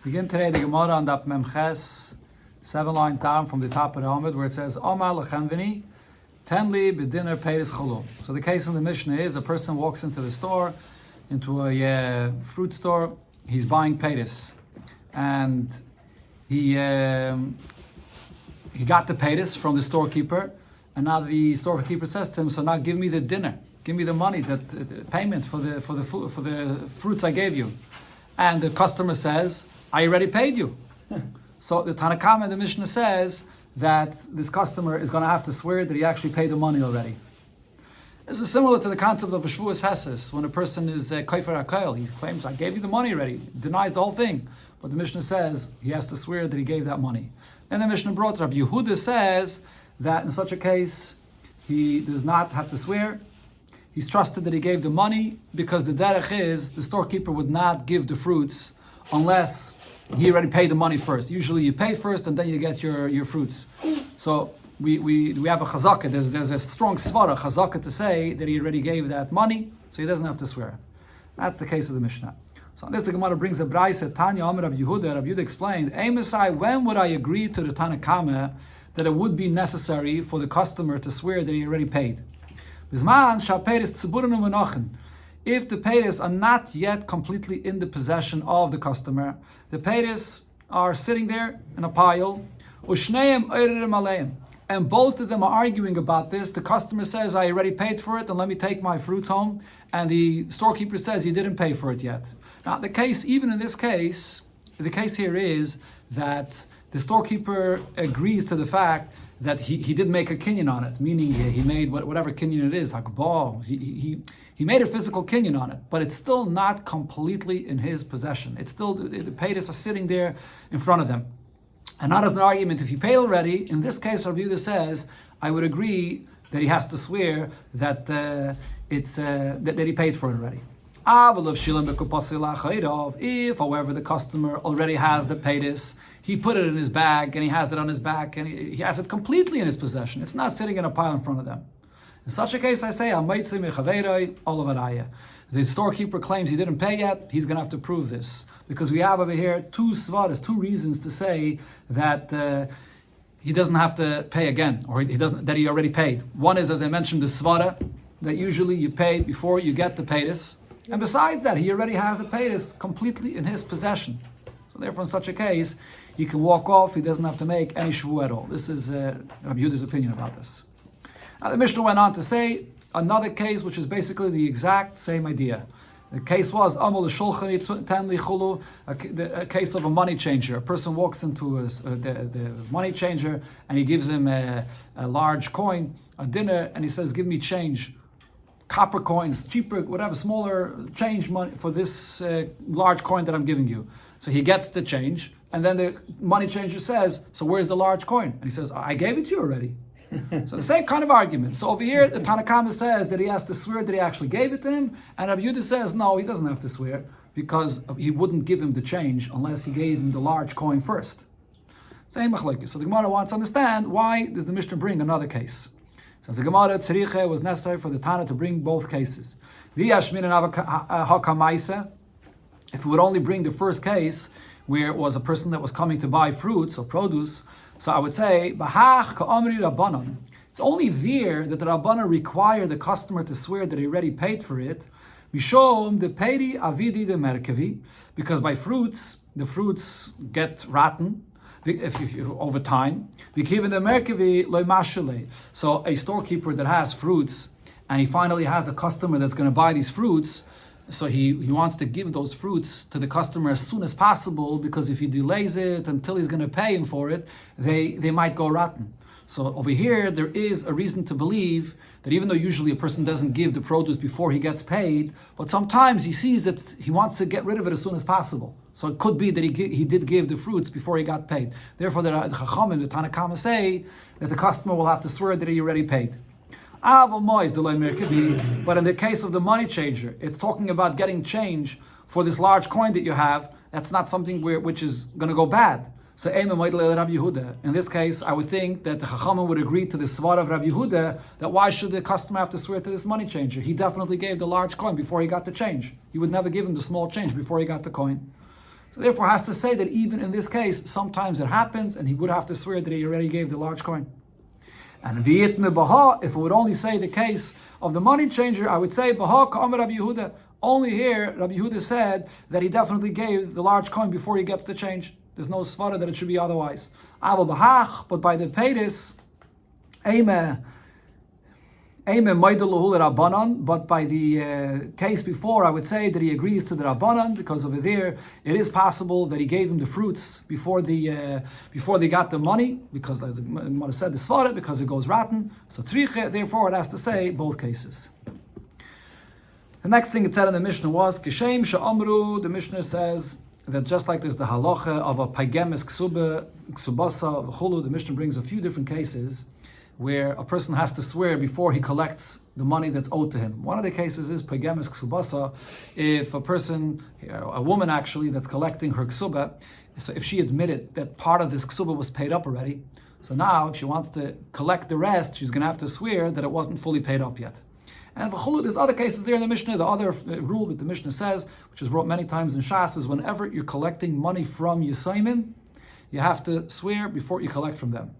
Begin today the Gemara on Daf Memches, 7 lines down from the top of the Amud, where it says, Omar lechenvini, tenli b'dinner peiris cholu. So the case in the Mishnah is, a person walks into the store, into a fruit store, he's buying peiris. And he got the peiris from the storekeeper, and now the storekeeper says to him, so now give me the dinner, give me the money, that payment for the fruits I gave you. And the customer says, I already paid you. So the Tanakama in the Mishnah says that this customer is going to have to swear that he actually paid the money already. This is similar to the concept of a Shavuos Heses. When a person is Kaifer HaKail, he claims, I gave you the money already, denies the whole thing. But the Mishnah says he has to swear that he gave that money. Then the Mishnah brought Rabbi Yehuda says that in such a case, he does not have to swear. He's trusted that he gave the money because the derech is the storekeeper would not give the fruits unless he already paid the money first. Usually you pay first and then you get your fruits. So we have a chazaka. There's a strong svara chazaka to say that he already gave that money, so he doesn't have to swear. That's the case of the Mishnah. So on this the Gemara brings a brayse. Tanya Amar Rabbi Yehuda. Rabbi Yehuda explained, Eimesai, when would I agree to the Tanakama that it would be necessary for the customer to swear that he already paid? If the peiris are not yet completely in the possession of the customer, the peiris are sitting there in a pile, and both of them are arguing about this. The customer says, I already paid for it, and let me take my fruits home. And the storekeeper says, you didn't pay for it yet. Now, the case, even in this case, the case here is that the storekeeper agrees to the fact that he did make a kinyan on it, meaning he made whatever kinyan it is, hakbah. He made a physical kinyan on it, but it's still not completely in his possession. It's still, the peiris are sitting there in front of them. And not as an argument, if he paid already, in this case, Rabbi Yehuda says, I would agree that he has to swear that that he paid for it already. If, however, the customer already has the peiris, he put it in his bag and he has it on his back and he has it completely in his possession. It's not sitting in a pile in front of them. In such a case, I say, the storekeeper claims he didn't pay yet, he's going to have to prove this. Because we have over here two svaras, two reasons to say that he doesn't have to pay again, or that he already paid. One is, as I mentioned, the svara, that usually you pay before you get the peiris. And besides that, he already has the peiris completely in his possession. So therefore, in such a case, he can walk off, he doesn't have to make any shvu at all. This is Rabbi Yehuda's opinion about this. Now the Mishnah went on to say another case which is basically the exact same idea. The case was a case of a money changer. A person walks into the money changer and he gives him a large coin, a dinner, and he says, give me change. Copper coins, cheaper, whatever, smaller change money for this large coin that I'm giving you. So he gets the change, and then the money changer says, so where's the large coin? And he says, I gave it to you already. So the same kind of argument. So over here, the Tanakama says that he has to swear that he actually gave it to him, and Rabbi Yehuda says, no, he doesn't have to swear, because he wouldn't give him the change unless he gave him the large coin first. Same machlokes. So the Gemara wants to understand, why does the Mishnah bring another case? Since the Gemara Tzriche was necessary for the Tana to bring both cases. If we would only bring the first case, where it was a person that was coming to buy fruits or produce, so I would say, it's only there that the Rabbanan require the customer to swear that he already paid for it, because by fruits, the fruits get rotten, if over time. So a storekeeper that has fruits and he finally has a customer that's going to buy these fruits, so he wants to give those fruits to the customer as soon as possible, because if he delays it until he's going to pay him for it, they might go rotten. So over here, there is a reason to believe that even though usually a person doesn't give the produce before he gets paid, but sometimes he sees that he wants to get rid of it as soon as possible. So it could be that he did give the fruits before he got paid. Therefore, the Chachamim, the Tanakama say that the customer will have to swear that he already paid. But in the case of the money changer, it's talking about getting change for this large coin that you have. That's not something which is going to go bad. So in this case, I would think that the Chachamim would agree to the svar of Rabbi Yehuda, that why should the customer have to swear to this money changer? He definitely gave the large coin before he got the change. He would never give him the small change before he got the coin. So therefore has to say that even in this case, sometimes it happens, and he would have to swear that he already gave the large coin. And if it would only say the case of the money changer, I would say Baha Ka'amar Rabbi Yehuda. Only here, Rabbi Yehuda said that he definitely gave the large coin before he gets the change. There's no svara that it should be otherwise. But by the Pedis, but by the case before, I would say that he agrees to the Rabbanan, because over there it is possible that he gave him the fruits before they got the money, because as the Gemara said, the svara, because it goes rotten. So tzriche, therefore it has to say both cases. The next thing it said in the Mishnah was Kishem she'amru. The Mishnah says that just like there's the halacha of a paigemes ksubasa v'chulu, the Mishnah brings a few different cases where a person has to swear before he collects the money that's owed to him. One of the cases is paigemes ksubasa. If a person, a woman actually, that's collecting her ksuba, so if she admitted that part of this ksuba was paid up already, so now if she wants to collect the rest, she's going to have to swear that it wasn't fully paid up yet. And there's other cases there in the Mishnah. The other rule that the Mishnah says, which is brought many times in Shas, is whenever you're collecting money from Yisayimim, you have to swear before you collect from them.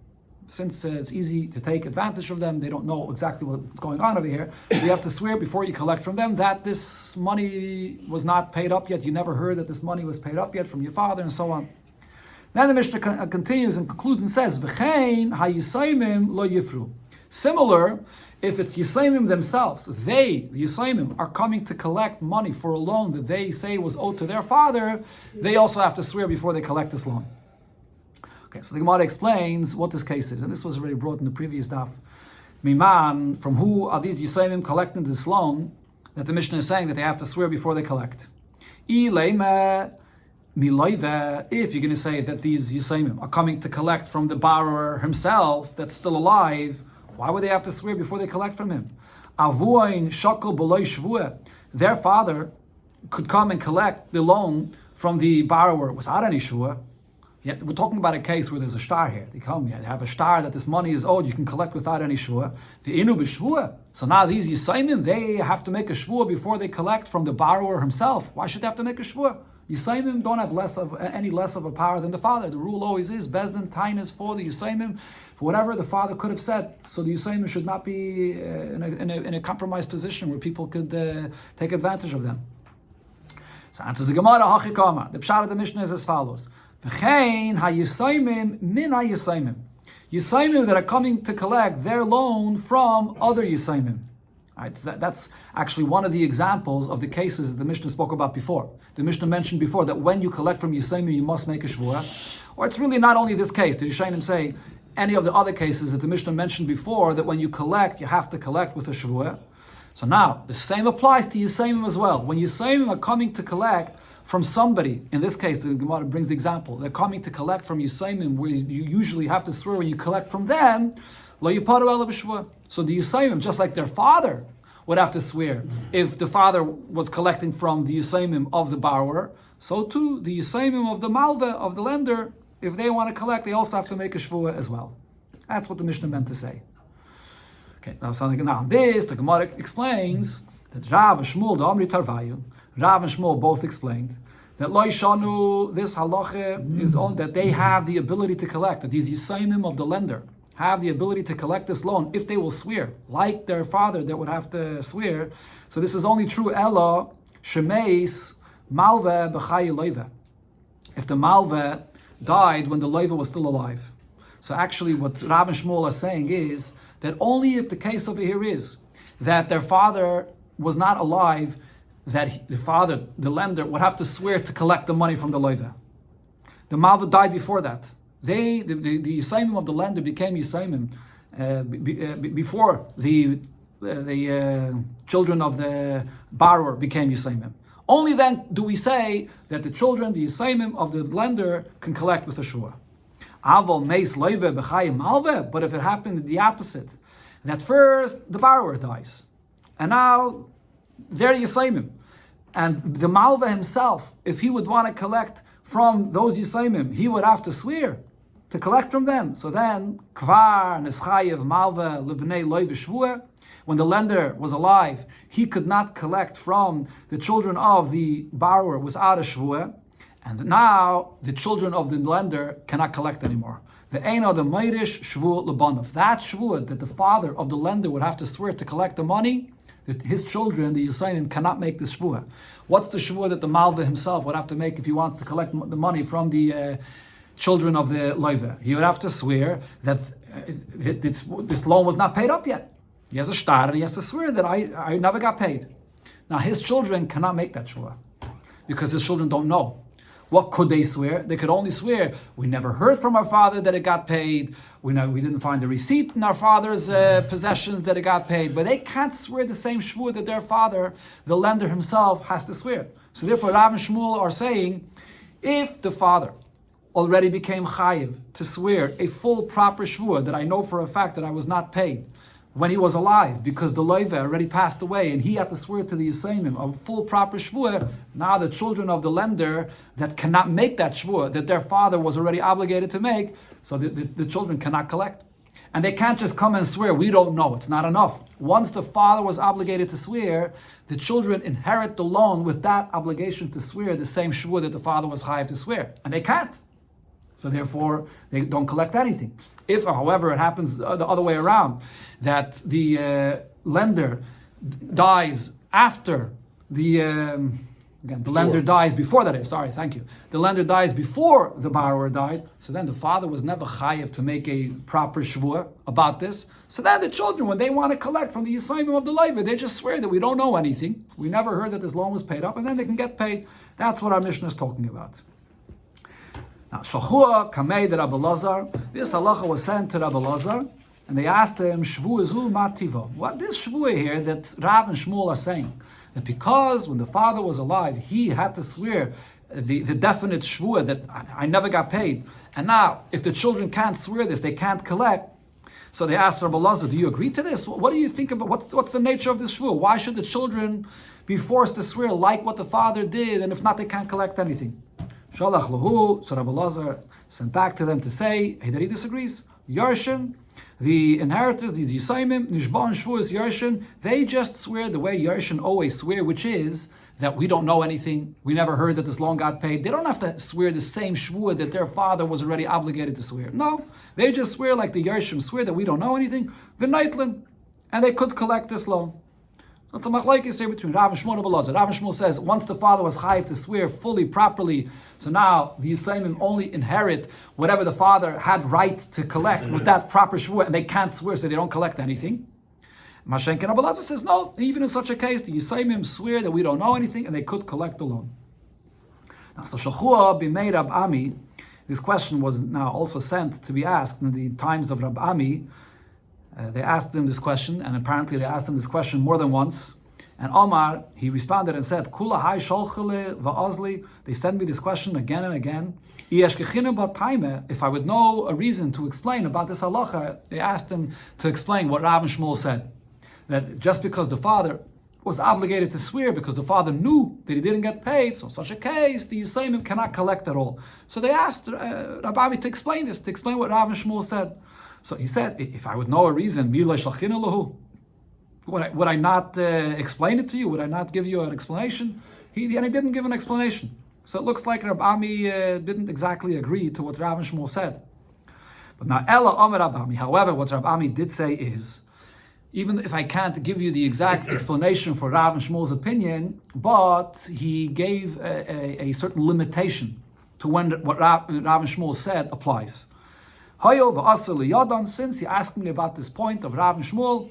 Since it's easy to take advantage of them, they don't know exactly what's going on over here. So you have to swear before you collect from them that this money was not paid up yet. You never heard that this money was paid up yet from your father, and so on. Then the Mishnah continues and concludes and says, "V'chein ha'yisayimim lo yifru." Similar, if it's Yisayimim themselves, the Yisayimim, are coming to collect money for a loan that they say was owed to their father, they also have to swear before they collect this loan. Okay, so the Gemara explains what this case is, and this was already brought in the previous daf. Miman, from who are these Yisayimim collecting this loan, that the Mishnah is saying that they have to swear before they collect. If you're going to say that these Yisayimim are coming to collect from the borrower himself that's still alive, why would they have to swear before they collect from him? Their father could come and collect the loan from the borrower without any shvua. Yet we're talking about a case where there's a star here. They come here, they have a star that this money is owed, you can collect without any shvua. So now these Yisayimim, they have to make a shvua before they collect from the borrower himself. Why should they have to make a shvua? Yisayimim don't have any less of a power than the father. The rule always is Bezdin Tainas for the Yisayimim, for whatever the father could have said. So the Yisayimim should not be in a compromised position where people could take advantage of them. So answers the Gemara Hachikama. The pshat of the Mishnah is as follows: V'chein ha'Yisayimim min ha'Yisayimim. Yisayimim that are coming to collect their loan from other Yisayimim. Right, so that's actually one of the examples of the cases that the Mishnah spoke about before. The Mishnah mentioned before that when you collect from Yisayimim, you must make a shvua. Or it's really not only this case. The Yishayim say any of the other cases that the Mishnah mentioned before, that when you collect, you have to collect with a shvua. So now, the same applies to Yisayimim as well. When Yisayimim are coming to collect from somebody, in this case, the Gemara brings the example, they're coming to collect from Yisayimim, where you usually have to swear when you collect from them, lo yiparu ela b'shvua. So the Yisayimim, just like their father, would have to swear if the father was collecting from the Yisayimim of the borrower, so too the Yisayimim of the Malva, of the lender, if they want to collect, they also have to make a shvua as well. That's what the Mishnah meant to say. Okay, now this, the Gemara explains that Rav and Shmuel, the Amri Tarvayu, Rav and Shmuel both explained that Lo Yishanu, this halacha is on that they have the ability to collect, that these Yisayimim of the lender have the ability to collect this loan if they will swear, like their father that would have to swear. So this is only true Ella Shemeis Malva B'chayi Loiva. If the Malva died when the Loiva was still alive. So actually what Rav and Shmuel are saying is that only if the case over here is that their father was not alive, that the father, the lender, would have to swear to collect the money from the Loiva. The Malva died before that. The Yisayimim of the lender became Yisayimim before the children of the borrower became Yisayimim. Only then do we say that the children, the Yisayimim of the lender, can collect with a shvua. Aval meis loive b'chayim malve. But if it happened the opposite, that first the borrower dies, and now they're Yisayimim, and the malva himself, if he would want to collect from those Yisayimim, he would have to swear to collect from them. So then, kvar neschayev malva lebnei loiv shvua. When the lender was alive, he could not collect from the children of the borrower without a shvua. And now the children of the lender cannot collect anymore. The Eino the Meirish Shvuah Lebanov. That Shvuah that the father of the lender would have to swear to collect the money, that his children, the Yisayim, cannot make the Shvuah. What's the Shvuah that the Malva himself would have to make if he wants to collect the money from the children of the Loiva? He would have to swear that this loan was not paid up yet. He has a shtar and he has to swear that I never got paid. Now his children cannot make that Shvuah because his children don't know. What could they swear? They could only swear, we never heard from our father that it got paid. We didn't find a receipt in our father's possessions that it got paid. But they can't swear the same shvuah that their father, the lender himself, has to swear. So therefore, Rav and Shmuel are saying, if the father already became chayiv to swear a full proper shvuah that I know for a fact that I was not paid when he was alive, because the loiva already passed away and he had to swear to the Yisayimim a full proper shvuah, now the children of the lender that cannot make that shvuah that their father was already obligated to make, so the children cannot collect. And they can't just come and swear, we don't know, it's not enough. Once the father was obligated to swear, the children inherit the loan with that obligation to swear the same shvuah that the father was chayiv to swear. And they can't. So therefore, they don't collect anything. If, however, it happens the other way around, that the lender dies after the lender dies before that is. Sorry, thank you. The lender dies before the borrower died. So then the father was never chayiv to make a proper shvuah about this. So then the children, when they want to collect from the Yisayim of the Leiva, they just swear that we don't know anything. We never heard that this loan was paid up, and then they can get paid. That's what our Mishnah is talking about. Now, Shachua Kamei de Rabbi Lazar. This halacha was sent to Rabbi Lazar, and they asked him, Shvuah zu mativa. What this shvuah here that Rav and Shmuel are saying, that because when the father was alive, he had to swear the definite shvuah that I never got paid, and now if the children can't swear this, they can't collect. So they asked Rabbi Lazar, do you agree to this? What do you think about what's the nature of this shvuah? Why should the children be forced to swear like what the father did, and if not, they can't collect anything? Shalach lahu, so Rabbi Lazar sent back to them to say, hey, that he disagrees. Yarshin, the inheritors, these Yisayimim, Nishba and Shvuas Yarshin, they just swear the way Yarshin always swear, which is that we don't know anything, we never heard that this loan got paid. They don't have to swear the same shvuah that their father was already obligated to swear. No, they just swear like the Yarshim swear that we don't know anything, v'naitlin, and they could collect this loan. So it's a machlokes here between Rav and Shmuel and Rabbi Lazar. Rav and Shmuel says once the father was chayiv to swear fully, properly, so now the Yisayimim only inherit whatever the father had right to collect with that proper shvuah, and they can't swear, so they don't collect anything. Mashenk and Rabbi Lazar says no, even in such a case, the Yisayimim swear that we don't know anything, and they could collect the loan. Now, so Shachua b'mei Rab Ami, this question was now also sent to be asked in the times of Rab Ami. They asked him this question, and apparently they asked him this question more than once. And Omar, he responded and said, Kula hai sholchele va'azli. They sent me this question again and again. If I would know a reason to explain about this halacha, they asked him to explain what Rav and Shmuel said. That just because the father was obligated to swear, because the father knew that he didn't get paid, so in such a case, the Yisayimim cannot collect at all. So they asked Rabbi to explain this, to explain what Rav and Shmuel said. So he said, if I would know a reason, would I not explain it to you? Would I not give you an explanation? And he didn't give an explanation. So it looks like Rab Ami didn't exactly agree to what Rav and Shmuel said. But now, Ella Omer Rab Ami. However, what Rab Ami did say is, even if I can't give you the exact explanation for Rav and Shmuel's opinion, but he gave a certain limitation to when what Rav and Shmuel said applies. Since he asked me about this point of Rav and Shmuel,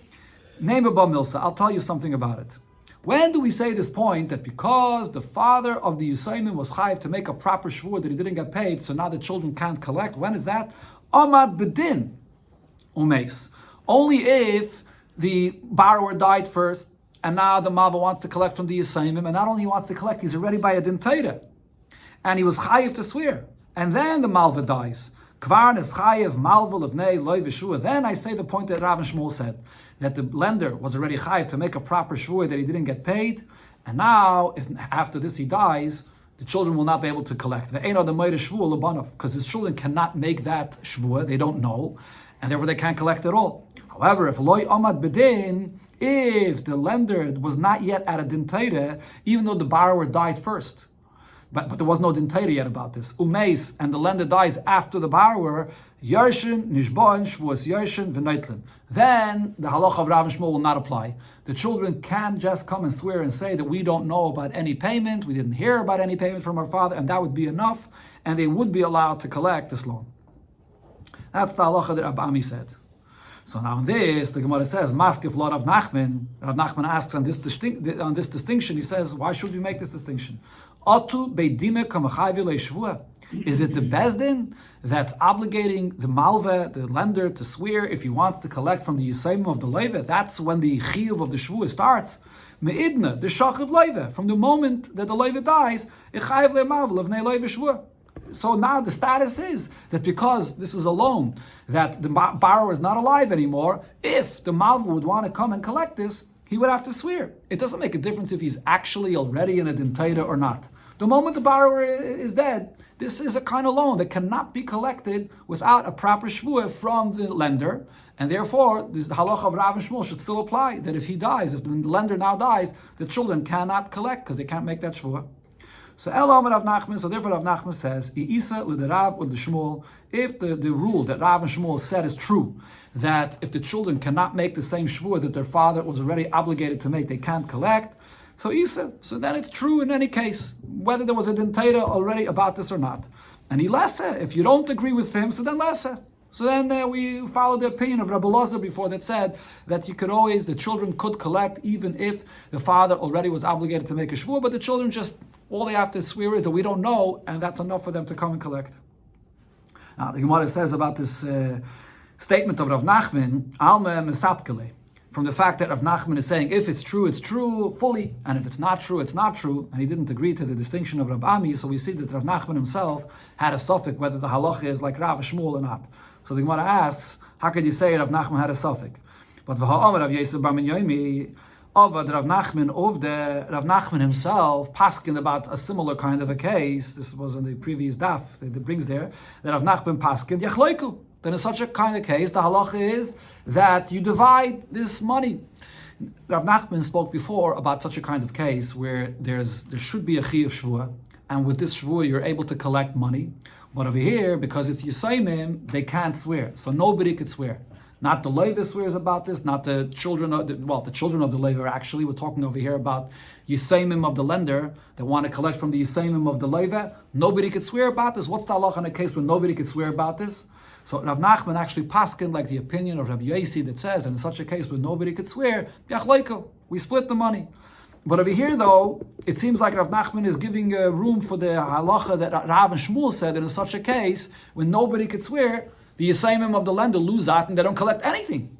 name a Milsa, I'll tell you something about it. When do we say this point that because the father of the Yisayimim was chayiv to make a proper shvuah that he didn't get paid, so now the children can't collect? When is that? Amad bedin umeis. Only if the borrower died first, and now the Malva wants to collect from the Yisayimim, and not only he wants to collect, he's already by a din Torah, and he was chayiv to swear, and then the Malva dies. Kvar is chayiv malva of nei loy v'shua. Then I say the point that Rav and Shmuel said, that the lender was already chayiv to make a proper shvuah that he didn't get paid, and now if after this he dies, the children will not be able to collect. Ve'eno the moed shvuah lebanov, because his children cannot make that shvuah, they don't know, and therefore they can't collect at all. However, if loy amad bedin, if the lender was not yet at a din Torah, even though the borrower died first, but there was no din Torah yet about this. Umeis, and the lender dies after the borrower, Yershin, Nishboin, Shavuos Yershin, V'neitlin. Then the halacha of Rav and Shmuel will not apply. The children can just come and swear and say that we don't know about any payment, we didn't hear about any payment from our father, and that would be enough, and they would be allowed to collect this loan. That's the halacha that Abami said. So now on this, the Gemara says, Maskif Lord of Nachman. Rav Nachman asks on this distinction, he says, why should we make this distinction? Atu beidina kamachayvi leishvua. Is it the Bezdin that's obligating the Malva, the lender, to swear if he wants to collect from the Yisayim of the Leiva? That's when the Chiyuv of the Shvua starts. Me'idna, the Shachav Leiva. From the moment that the Leiva dies, Ichayev le'mavel of Nei Leiva Shvua. So now the status is that because this is a loan, that the borrower is not alive anymore, if the Malva would want to come and collect this, he would have to swear. It doesn't make a difference if he's actually already in a din Torah or not. The moment the borrower is dead, this is a kind of loan that cannot be collected without a proper shvuah from the lender, and therefore the halacha of Rav and Shmuel should still apply, that if he dies, if the lender now dies, the children cannot collect because they can't make that shvuah. So Rav Nachman, so therefore Rav Nachman says, I'isa l'derav u'l'shmuel, if the rule that Rav and Shmuel said is true, that if the children cannot make the same shvuah that their father was already obligated to make, they can't collect, so Isa, so then it's true in any case, whether there was a din Torah already about this or not. And Ilasa, if you don't agree with him, so then Lasa. So then we follow the opinion of Rabbi Loza before that said that you could always, the children could collect even if the father already was obligated to make a shvuah, but the children just, all they have to swear is that we don't know, and that's enough for them to come and collect. Now the Gemara says about this statement of Rav Nachman, Alma Mesapkele, from the fact that Rav Nachman is saying, if it's true fully, and if it's not true, it's not true, and he didn't agree to the distinction of Rav Ami, so we see that Rav Nachman himself had a suffix whether the halacha is like Rav Shmuel or not. So the Gemara asks, how could you say Rav Nachman had a suffix? But V'ha'omer Rav Yosef bar Minyomi, Rav Nachman himself paskin about a similar kind of a case. This was in the previous daf that brings there, that Rav Nachman paskin yachloiku. Then in such a kind of case, the halacha is that you divide this money. Rav Nachman spoke before about such a kind of case where there should be a chiyuv shvuah, and with this shvuah you're able to collect money. But over here, because it's Yisayimim, they can't swear. So nobody could swear. Not the Levi swears about this, not the children of the children of the Levi actually. We're talking over here about Yisayimim of the lender that want to collect from the Yisayimim of the Levi. Nobody could swear about this. What's the halacha in a case where nobody could swear about this? So Rav Nachman actually paskin like the opinion of Rabbi Yosi that says, and in such a case where nobody could swear, we split the money. But over here, though, it seems like Rav Nachman is giving room for the halacha that Rav and Shmuel said that in such a case, when nobody could swear, the Yisayimim of the lender lose out and they don't collect anything.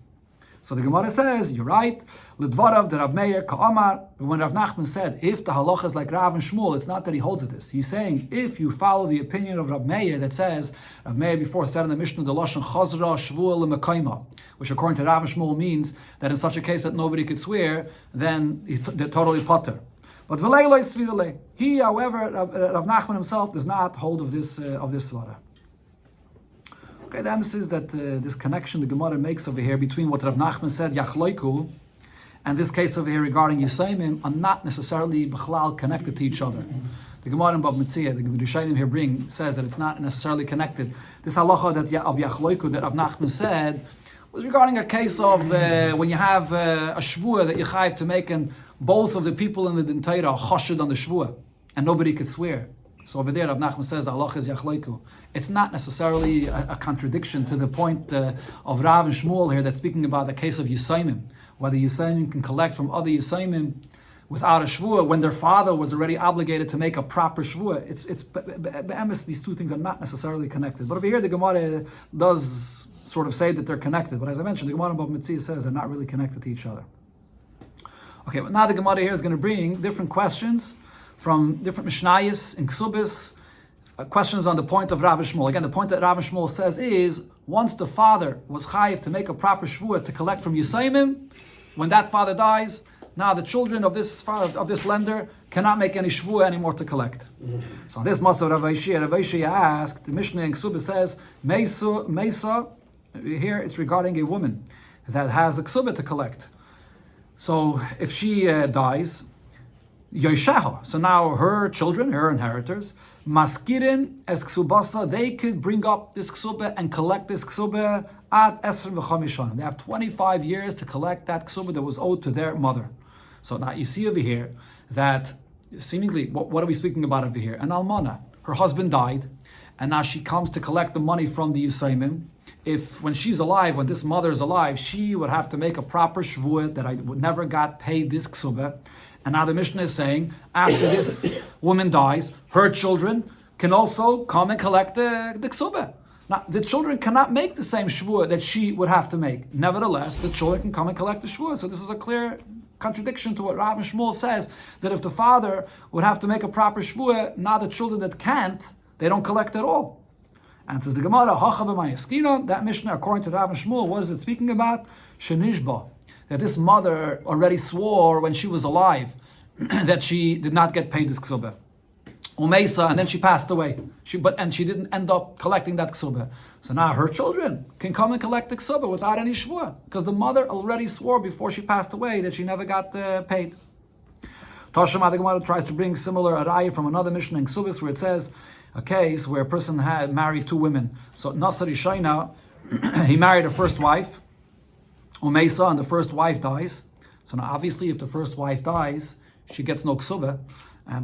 So the Gemara says, you're right, L'dvarav de Rav Meir ka'amar, when Rav Nachman said, if the halacha is like Rav and Shmuel, it's not that he holds to this. He's saying, if you follow the opinion of Rav Meir that says, Rav Meir before said in the Mishnah, the Lashon Chazra Shvuah L'Mekayma, which according to Rav and Shmuel means that in such a case that nobody could swear, then they're totally potter. But he, however, Rav Nachman himself does not hold of this svara. Okay, the emphasis that this connection the Gemara makes over here between what Rav Nachman said, Yachloiku, and this case over here regarding Yisayimim are not necessarily b'chlal connected to each other. The Gemara in Bab Metzia, the Rishonim here says that it's not necessarily connected. This halacha of Yachloiku that Rav Nachman said was regarding a case of when you have a shvuah that you have to make, and both of the people in the din Torah are choshed on the shvuah, and nobody could swear. So over there, Rav Nachman says the halacha is yachloiku. It's not necessarily a contradiction to the point of Rav and Shmuel here that's speaking about the case of Yisayimim, whether Yisayimim can collect from other Yisayimim without a shvuah when their father was already obligated to make a proper shvuah. These two things are not necessarily connected. But over here, the Gemara does sort of say that they're connected. But as I mentioned, the Gemara in Bab Metzia says they're not really connected to each other. Okay, but now the Gemara here is going to bring different questions from different Mishnayos and Ksubis, questions on the point of Rav and Shmuel. Again, the point that Rav and Shmuel says is, once the father was chayiv to make a proper shvuah to collect from Yisayimim, when that father dies, now the children of this lender cannot make any shvuah anymore to collect. So on this Masa Rav Aishia asked, the Mishnah in Ksubis says, Mesa, here it's regarding a woman that has a ksubah to collect. So if she dies, Yosheho. So now her children, her inheritors, maskirin es ksubasa, they could bring up this ksuba and collect this ksuba at esrim v'chamishanim. They have 25 years to collect that ksuba that was owed to their mother. So now you see over here that seemingly, what are we speaking about over here? An almana. Her husband died, and now she comes to collect the money from the Yisayimim. If when she's alive, when this mother is alive, she would have to make a proper shvuah that I would never got paid this ksuba. And now the Mishnah is saying, after this woman dies, her children can also come and collect the ksuba. Now, the children cannot make the same shvuah that she would have to make. Nevertheless, the children can come and collect the shvuah. So this is a clear contradiction to what Rav and Shmuel says, that if the father would have to make a proper shvuah, now the children that can't, they don't collect at all. And says the Gemara, that Mishnah, according to Rav and Shmuel, what is it speaking about? Shenishba. That this mother already swore when she was alive that she did not get paid this ksuba. Umeisa, and then she passed away. She didn't end up collecting that ksuba. So now her children can come and collect the ksuba without any shvua, because the mother already swore before she passed away that she never got paid. Tashma, the Gemara tries to bring similar arayah from another Mishnah in Ksubis, where it says a case where a person had married two women. So Nasar Ishaina, he married a first wife, Umeisa, and the first wife dies. So now obviously if the first wife dies, she gets no ksuba,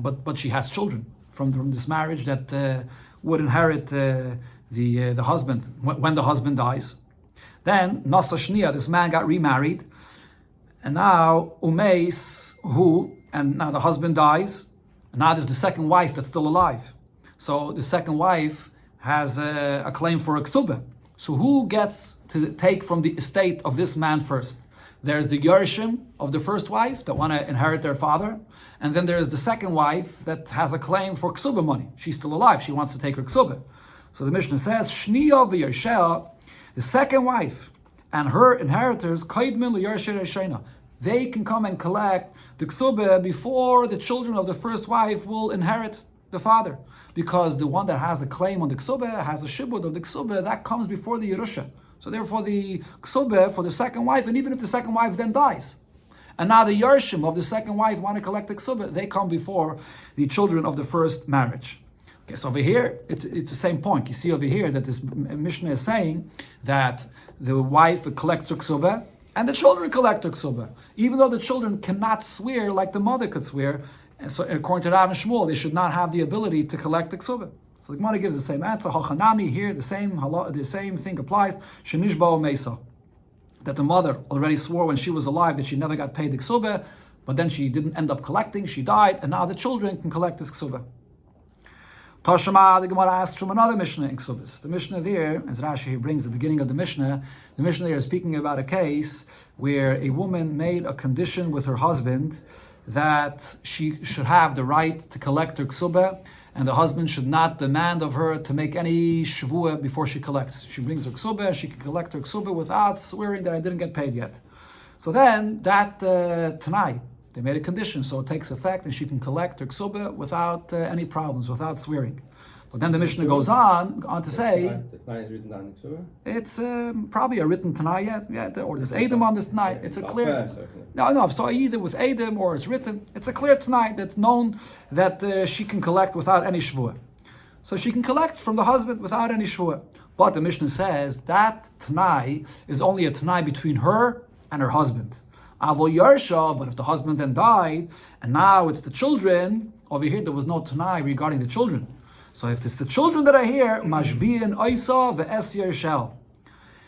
but she has children from this marriage that would inherit the husband when the husband dies. Then Nasa Shnia, this man got remarried, and now Umeis, and now the husband dies, and now there's the second wife that's still alive. So the second wife has a claim for a ksuba. So who gets to take from the estate of this man first? There's the Yershim of the first wife that want to inherit their father, and then there's the second wife that has a claim for ksuba money. She's still alive, she wants to take her ksuba. So the Mishnah says, Shniya v'Yersheh, the second wife and her inheritors, Kaidmin l'Yersheh Reshena, they can come and collect the ksuba before the children of the first wife will inherit the father, because the one that has a claim on the ksuba has a shibud of the ksuba that comes before the Yerusha. So therefore the ksuba for the second wife, and even if the second wife then dies, and now the Yershim of the second wife want to collect the ksuba, they come before the children of the first marriage. Okay, so over here, it's the same point. You see over here that this Mishnah is saying that the wife collects her ksuba, and the children collect her ksuba, even though the children cannot swear like the mother could swear. And so according to Rav and Shmuel, they should not have the ability to collect the ksuba. So the Gemara gives the same answer. Hachanami, here the same thing applies. Shenishba Mesa, that the mother already swore when she was alive that she never got paid the ksuba, but then she didn't end up collecting. She died, and now the children can collect this ksuba. Tashma, the Gemara asks from another Mishnah in Ksubis. The Mishnah there, as Rashi here brings the beginning of the Mishnah there is speaking about a case where a woman made a condition with her husband that she should have the right to collect her ksuba, and the husband should not demand of her to make any shvuah before she collects. She brings her ksuba, she can collect her ksuba without swearing that I didn't get paid yet. So then that Tanai, they made a condition, so it takes effect, and she can collect her ksuba without any problems, without swearing. But then the Mishnah goes on to say, the Tanai is written down in ksuba? It's probably a written Tanai, or there's Edom on this Tanai. It's a clear... No, so either with Edom or it's written. It's a clear Tanai that's known that she can collect without any shvuah. So she can collect from the husband without any shvuah. But the Mishnah says that Tanai is only a Tanai between her and her husband. Avol Yarsha, but if the husband then died, and now it's the children, over here there was no Tanai regarding the children. So if it's the children that are here, Mashbiyan Oisa ve'es Yershel.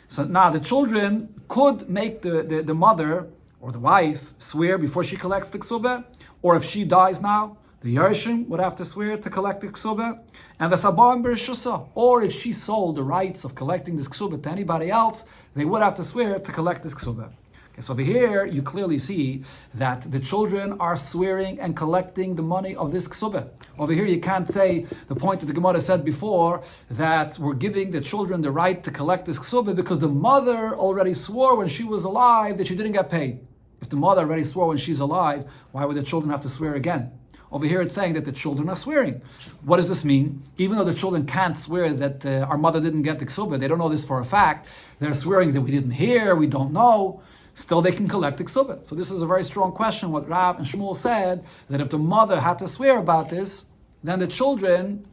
So now the children could make the mother or the wife swear before she collects the ksuba, or if she dies now, the Yershim would have to swear to collect the ksuba, and the Sabam Bershusa, or if she sold the rights of collecting this ksuba to anybody else, they would have to swear to collect this ksuba. Okay, so over here you clearly see that the children are swearing and collecting the money of this ksuba. Over here you can't say the point that the Gemara said before, that we're giving the children the right to collect this ksuba because the mother already swore when she was alive that she didn't get paid. If the mother already swore when she's alive, why would the children have to swear again? Over here it's saying that the children are swearing. What does this mean? Even though the children can't swear that our mother didn't get the ksuba, they don't know this for a fact, they're swearing that we didn't hear, we don't know. still they can collect the ksubah. So this is a very strong question. What Rav and Shmuel said, that if the mother had to swear about this, then the children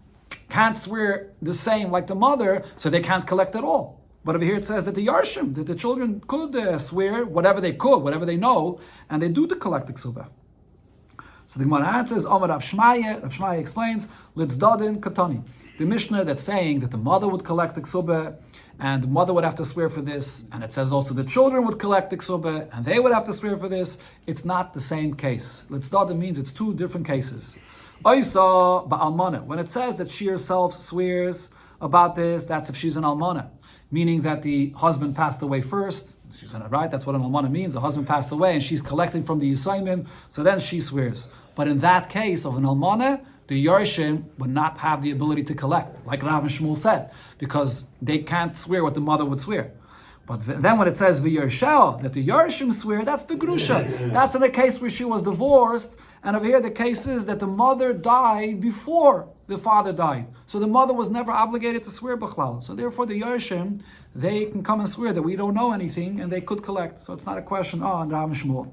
can't swear the same like the mother, so they can't collect at all. But over here it says that the Yarshim, that the children could swear whatever they could, whatever they know, and they do to collect the ksubah. So the Gemara answers, Amar Rav Shmaya explains, Litzdadin Katani. The Mishnah that's saying that the mother would collect the ksubah, and the mother would have to swear for this, and it says also the children would collect the ksubah, and they would have to swear for this, it's not the same case. Litzdadin means it's two different cases. Oisa ba'almana. When it says that she herself swears about this, that's if she's an almana, meaning that the husband passed away first. She's right. That's what an almana means. The husband passed away, and she's collecting from the yisayimim. So then she swears. But in that case of an almana, the Yarshim would not have the ability to collect, like Rav and Shmuel said, because they can't swear what the mother would swear. But then when it says v'yarshel, that the Yarshim swear, that's begrusha. That's in a case where she was divorced, and over here the case is that the mother died before the father died. So the mother was never obligated to swear b'chlal. So therefore the Yarshim, they can come and swear that we don't know anything, and they could collect. So it's not a question on Rav and Shmuel.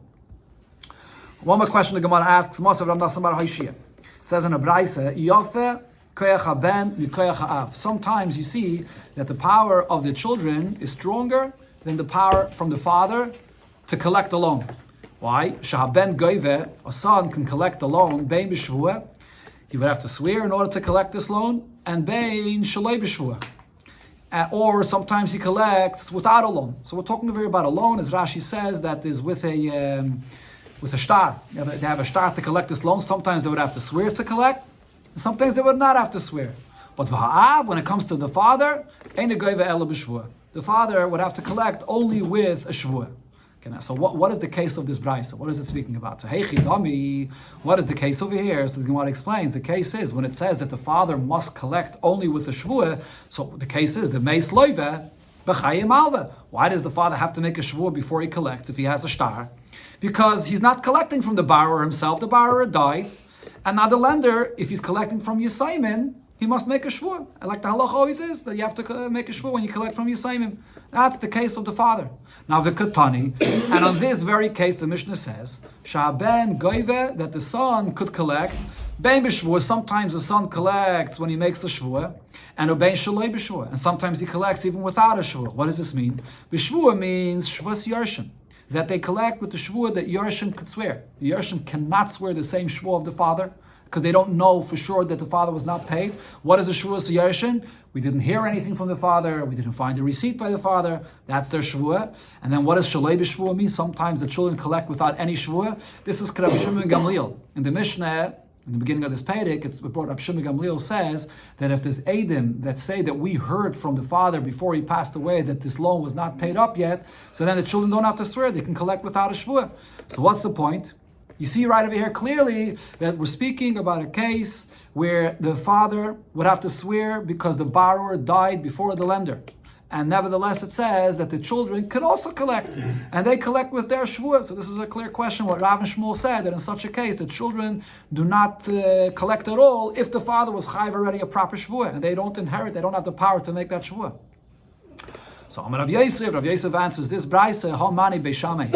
One more question the Gemara asks, Mosav Rav Nassan bar Haishia. It says in a Braise, Yofe koyach haben mikoyach ha'av. Sometimes you see that the power of the children is stronger than the power from the father to collect a loan. Why? Shahaben goyve, a son can collect a loan, bein b'shvuah, he would have to swear in order to collect this loan, and bein shaloi b'shvuah. Or sometimes he collects without a loan. So we're talking very about a loan, as Rashi says, that is with a shtar. They have a shtar to collect this loan. Sometimes they would have to swear to collect. Sometimes they would not have to swear. But when it comes to the father, the father would have to collect only with a shvuah. Okay, so what is the case of this brisa? What is it speaking about? So what is the case over here? So the Gemara explains, the case is when it says that the father must collect only with a shvuah, so the case is the meis loive b'chayim alva. Why does the father have to make a shvuah before he collects if he has a shtar? Because he's not collecting from the borrower himself. The borrower died. And now the lender, if he's collecting from Yisayimim, he must make a shvuah. And like the halach always is, that you have to make a shvuah when you collect from Yisayimim. That's the case of the father. Now the Katani, and on this very case, the Mishnah says, Sha'ben goive, that the son could collect. Bein b'shvuah, sometimes the son collects when he makes a shvuah, and bein shaloi b'shvuah, and sometimes he collects even without a shvuah. What does this mean? B'shvuah means shvuas yarshim, that they collect with the shvuah that Yarshim could swear. The Yarshim cannot swear the same shvuah of the father because they don't know for sure that the father was not paid. What is a shvuah to Yarshim? We didn't hear anything from the father. We didn't find a receipt by the father. That's their shvuah. And then what does shalei b'shvuah mean? Sometimes the children collect without any shvuah. This is Rav Shimon Gamliel. In the Mishnah, in the beginning of this Perek, it's brought up, Shimon Gamliel says that if there's Eidim that say that we heard from the father before he passed away that this loan was not paid up yet, so then the children don't have to swear, they can collect without a shvuah. So what's the point? You see right over here clearly that we're speaking about a case where the father would have to swear because the borrower died before the lender. And nevertheless, it says that the children could also collect, and they collect with their shvuah. So this is a clear question. What Rav and Shmuel said, that in such a case, the children do not collect at all if the father was chayv already a proper shvuah, and they don't inherit, they don't have the power to make that shvuah. So Rav Yosef answers this brayse, Hamani Beishamai.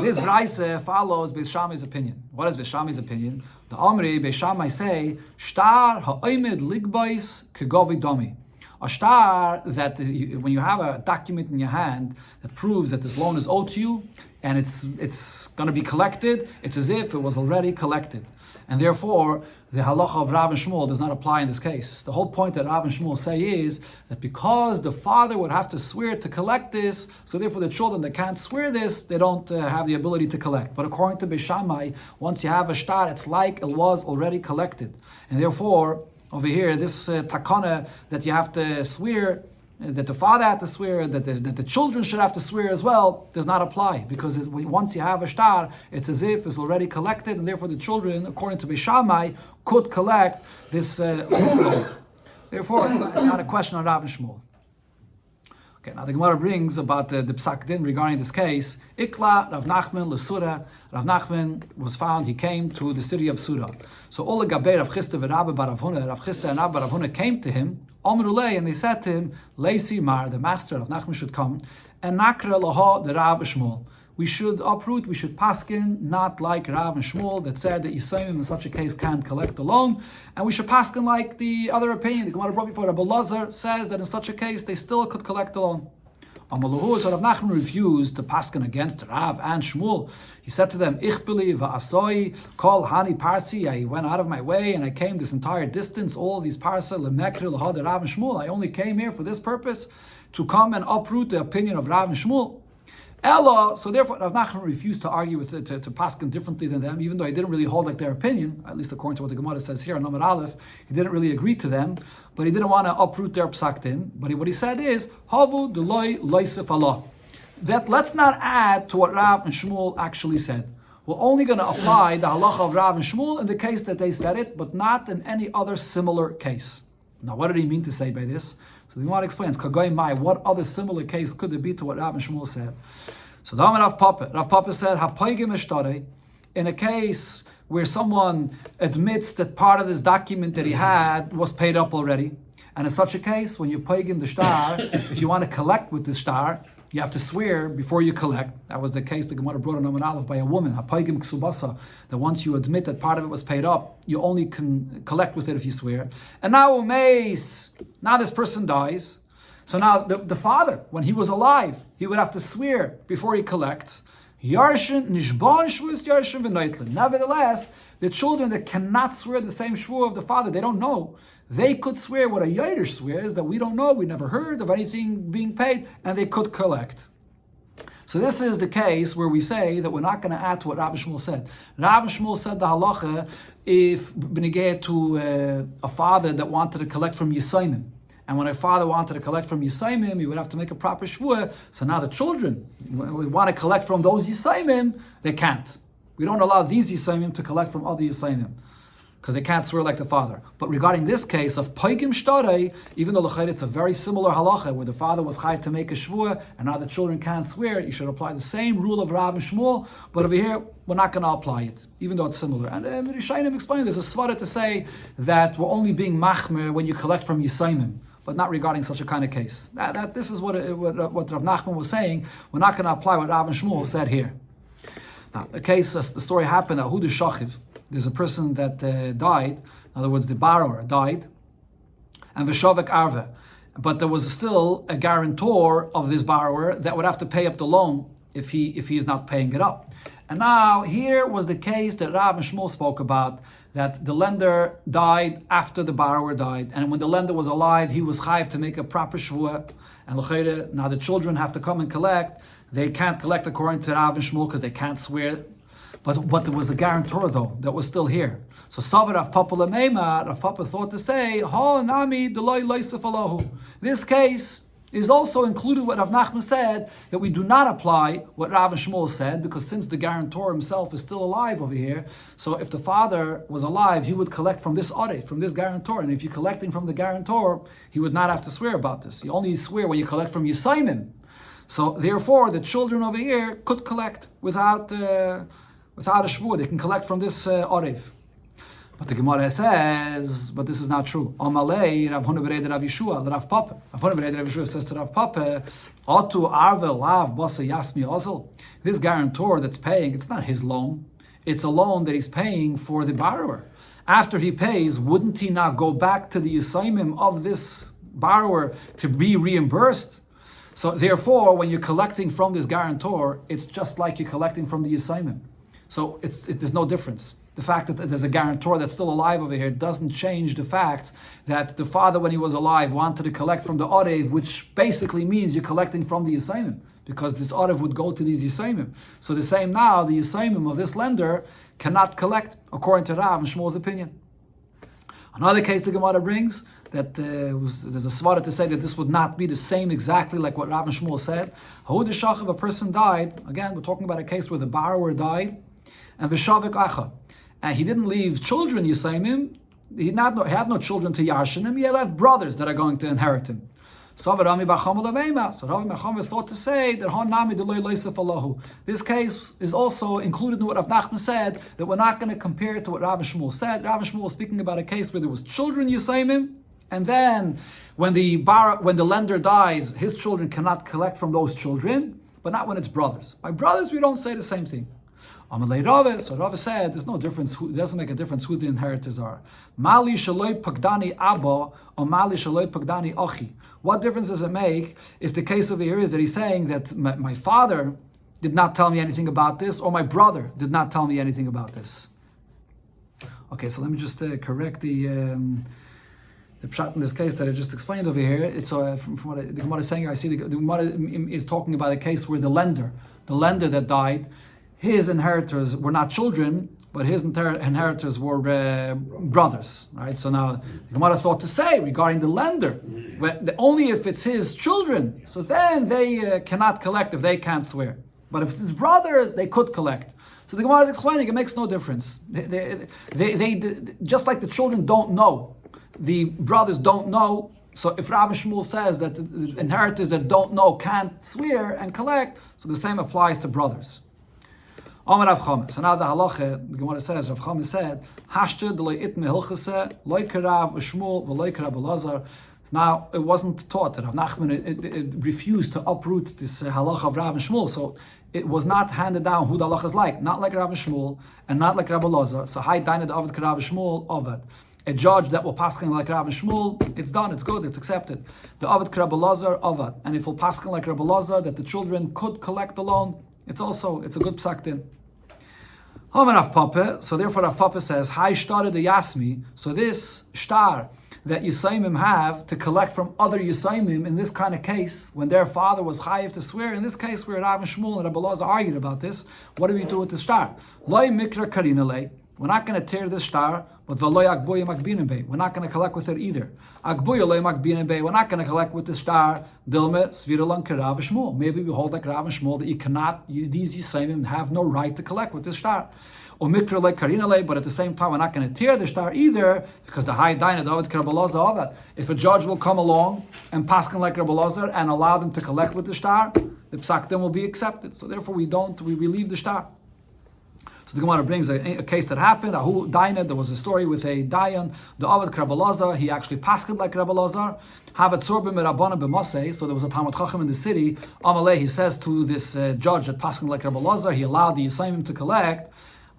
This brayse follows Beishamai's opinion. What is Beishamai's opinion? The Amri Beishamai say, Shtar ha'oimed ligbais kegovi domi. A shtar, that when you have a document in your hand that proves that this loan is owed to you and it's going to be collected, it's as if it was already collected. And therefore, the halacha of Rav and Shmuel does not apply in this case. The whole point that Rav and Shmuel say is that because the father would have to swear to collect this, so therefore the children that can't swear this, they don't have the ability to collect. But according to Beishamai, once you have a shtar, it's like it was already collected. And therefore, over here, this takana that you have to swear, that the father had to swear, that the children should have to swear as well, does not apply. Because once you have a shtar, it's as if it's already collected, and therefore the children, according to Beishamai, could collect this loan. Therefore, it's not a question on Rav and Shmuel. Okay, now the Gemara brings about the Psak Din regarding this case. Ikla Rav Nachman l'Sura. Rav Nachman was found, he came to the city of Sura. So Ola Gaber Rav Chisda v'Rabba bar Rav Huna, Rav Chisda and Rabba Rav Huna came to him, Amrulei, and they said to him, Leisi Mar, the master of Nachman should come, and Nakra Laha the Rav Shmuel. we should uproot, we should paskin, not like Rav and Shmuel that said that Yisayim in such a case can't collect alone. And we should paskin like the other opinion, the Gemara brought before, Rabbi Lazar says that in such a case they still could collect alone. Amaluhu, so Rav Nachman refused to paskin against Rav and Shmuel. He said to them, Ichbili va'asoi, kol hani parsi, I went out of my way and I came this entire distance, all these parsa, lemekri, lahad, Rav and Shmuel. I only came here for this purpose, to come and uproot the opinion of Rav and Shmuel. Ella, so therefore Rav Nachman refused to argue with it, to paskin differently than them, even though he didn't really hold like their opinion, at least according to what the Gemara says here on Amar Aleph, he didn't really agree to them, but he didn't want to uproot their psaktin. But what he said is, Havu deloy loisef Allah. That let's not add to what Rav and Shmuel actually said. We're only going to apply the halacha of Rav and Shmuel in the case that they said it, but not in any other similar case. Now, what did he mean to say by this? So the Gemara explains, Kagoy Mai, what other similar case could there be to what Rav and Shmuel said? So the Rav Papa said, Hapoigim eshtare, in a case where someone admits that part of this document that he had was paid up already, and in such a case, when you poigim the star, if you want to collect with the star, you have to swear before you collect. That was the case the Gemara brought on Amar Aleph by a woman, Hapoigim ksubasa, that once you admit that part of it was paid up, you only can collect with it if you swear. And now now this person dies. So now the father, when he was alive, he would have to swear before he collects. Yarshin nishban shvuas yarshin v'noitlin. Nevertheless, the children that cannot swear the same shvuah of the father, they don't know. They could swear what a Yiddish swears that we don't know, we never heard of anything being paid, and they could collect. So this is the case where we say that we're not going to add to what Rav Shmuel said. Rav Shmuel said the halacha if benegeh to a father that wanted to collect from Yisayim. And when a father wanted to collect from Yisayim, he would have to make a proper shvuah. So now the children, when we want to collect from those Yisayim, they can't. We don't allow these Yisayim to collect from other Yisayim, because they can't swear like the father. But regarding this case of Poigim Shtarei, even though it's a very similar halacha, where the father was chayav to make a shvuah, and now the children can't swear, you should apply the same rule of Rav and Shmuel, but over here, we're not going to apply it, even though it's similar. And Rishayim explained, there's a svara to say that we're only being machmer when you collect from Yisayim, but not regarding such a kind of case. This is what Rav Nachman was saying. We're not going to apply what Rav and Shmuel said here. Now, the story happened at Hudu Shachiv. There's a person that died, in other words, the borrower died, and Veshavik Arve. But there was still a guarantor of this borrower that would have to pay up the loan if he's not paying it up. And now here was the case that Rav and Shmuel spoke about, that the lender died after the borrower died, and when the lender was alive, he was chayav to make a proper shvuah. And l'chayre, now the children have to come and collect. They can't collect according to Rav and Shmuel because they can't swear. But there was a guarantor though that was still here. So Savar Rav Papa Lameima, Rav Papa thought to say, Ha nami deloy loisef alahu. This case is also included what Rav Nachman said, that we do not apply what Rav and Shmuel said, because since the guarantor himself is still alive over here, so if the father was alive, he would collect from this audit, from this guarantor, and if you're collecting from the guarantor, he would not have to swear about this. You only swear when you collect from Yisayim. So therefore, the children over here could collect without a shvuah. They can collect from this arev. But the Gemara says, but this is not true. Amalei Rav Huna Bered Rav Yeshua, Rav Papa. Rav Huna Bered Rav Yeshua says to Rav Papa, Atu Arve Lav Basa Yasmi Ozel. This guarantor that's paying, it's not his loan. It's a loan that he's paying for the borrower. After he pays, wouldn't he now go back to the Yisayim of this borrower to be reimbursed? So therefore, when you're collecting from this guarantor, it's just like you're collecting from the Yisayim. So there's no difference. The fact that there's a guarantor that's still alive over here doesn't change the fact that the father, when he was alive, wanted to collect from the Orev, which basically means you're collecting from the Yisayim, because this Orev would go to these Yisayim. So the same now, the Yisayim of this lender cannot collect, according to Rav and Shmuel's opinion. Another case the Gemara brings, that there's a svara to say that this would not be the same exactly like what Rav and Shmuel said. Ha'ud Shachav, a person died, again, we're talking about a case where the borrower died, and Veshavik Acha. And he didn't leave children, Yisayim. He had no children to Yarshinim. He left brothers that are going to inherit him. So Rami Bacham thought to say that this case is also included in what Rav Nachman said, that we're not going to compare it to what Rav and Shmuel said. Rav and Shmuel was speaking about a case where there was children Yisayim, and then when the lender dies, his children cannot collect from those children. but not when it's brothers. By brothers, we don't say the same thing. Amalei Rava, so Rava said, there's no difference, it doesn't make a difference who the inheritors are. Mali shaloi pagdani abba, or mali shaloi pagdani achi. What difference does it make if the case over here is that he's saying that my father did not tell me anything about this, or my brother did not tell me anything about this? Okay, so let me just correct the pshat in this case that I just explained over here. It's from what the Gemara is saying. I see the Gemara is talking about a case where the lender that died, his inheritors were not children, but his inheritors were brothers, right? So now the Gemara thought to say regarding the lender, only if it's his children, so then they cannot collect if they can't swear. But if it's his brothers, they could collect. So the Gemara is explaining it makes no difference. They just like the children don't know, the brothers don't know. So if Rav and Shmuel says that the inheritors that don't know can't swear and collect, so the same applies to brothers. Amar Rav Chama. So now the halacha, the Gemara says, Rav Chama said, Hashta d'loi itme hilchase, loi karav Shmuel, v'loi karav Elazar. Now, it wasn't taught that Rav Nachman it refused to uproot this halacha of Rav and Shmuel, so it was not handed down who the halacha is like, not like Rav and Shmuel, and not like Rav Elazar. So, Hai Dainad Avad Karav Shmuel Avad. A judge that will paskin like Rav and Shmuel, it's done, it's good, it's accepted. The Avad Karav Elazar Avad. And if we'll paskin like Rav Elazar, that the children could collect the loan, it's a good psak din. So therefore Rav Papa says, Hai Shtar de Yasmi, so this shtar that Yisayimim have to collect from other Yisayimim in this kind of case, when their father was chayiv to swear, in this case where Rav and Shmuel and Rabbi Elazar argued about this, what do we do with the shtar? Loi mikra karinale, we're not going to tear this shtar, but v'loi agboya makbinin bei, we're not going to collect with it either. Agboya loi makbinin bei, we're not going to collect with this shtar, dilme sviralan karav Shmuel. Maybe we hold like Rav and Shmuel that these Yisayimim have no right to collect with this shtar. Or mikra like karinale, but at the same time we're not going to tear the shtar either, because the high daina David Rabbi Elazar Avad. If a judge will come along and paskin like Rabbi Elazar and allow them to collect with the shtar, the psak then will be accepted. So therefore we leave the shtar. So the Gemara brings a case that happened. Ahu Daina, there was a story with a Dayan, the Avad Rabbi Elazar, he actually paskin like Rabbi Elazar. Havat Sorbim Rabbana b'Masei. So there was a Talmud Chacham in the city. Amalei, he says to this judge that paskin like Rabbi Elazar, he allowed the Yisayimim to collect.